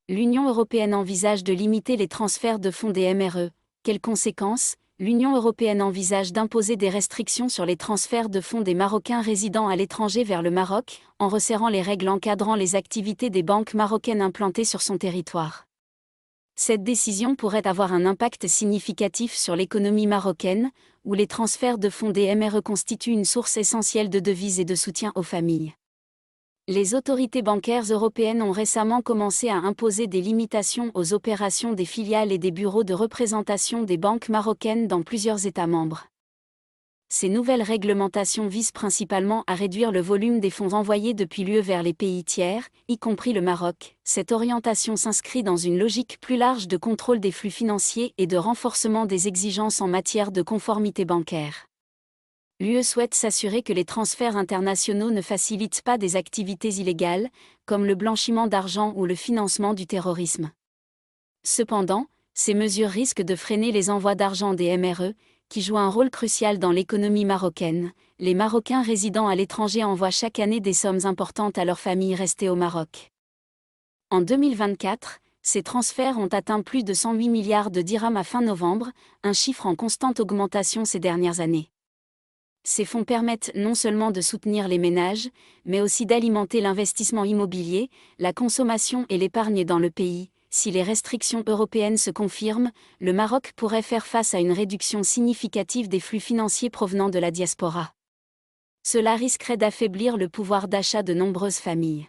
L'Union européenne envisage de limiter les transferts de fonds des MRE. Quelles conséquences? L'Union européenne envisage d'imposer des restrictions sur les transferts de fonds des Marocains résidant à l'étranger vers le Maroc, en resserrant les règles encadrant les activités des banques marocaines implantées sur son territoire. Cette décision pourrait avoir un impact significatif sur l'économie marocaine, où les transferts de fonds des MRE constituent une source essentielle de devises et de soutien aux familles. Les autorités bancaires européennes ont récemment commencé à imposer des limitations aux opérations des filiales et des bureaux de représentation des banques marocaines dans plusieurs États membres. Ces nouvelles réglementations visent principalement à réduire le volume des fonds envoyés depuis l'UE vers les pays tiers, y compris le Maroc. Cette orientation s'inscrit dans une logique plus large de contrôle des flux financiers et de renforcement des exigences en matière de conformité bancaire. L'UE souhaite s'assurer que les transferts internationaux ne facilitent pas des activités illégales, comme le blanchiment d'argent ou le financement du terrorisme. Cependant, ces mesures risquent de freiner les envois d'argent des MRE, qui jouent un rôle crucial dans l'économie marocaine. Les Marocains résidant à l'étranger envoient chaque année des sommes importantes à leurs familles restées au Maroc. En 2024, ces transferts ont atteint plus de 108 milliards de dirhams à fin novembre, un chiffre en constante augmentation ces dernières années. Ces fonds permettent non seulement de soutenir les ménages, mais aussi d'alimenter l'investissement immobilier, la consommation et l'épargne dans le pays. Si les restrictions européennes se confirment, le Maroc pourrait faire face à une réduction significative des flux financiers provenant de la diaspora. Cela risquerait d'affaiblir le pouvoir d'achat de nombreuses familles.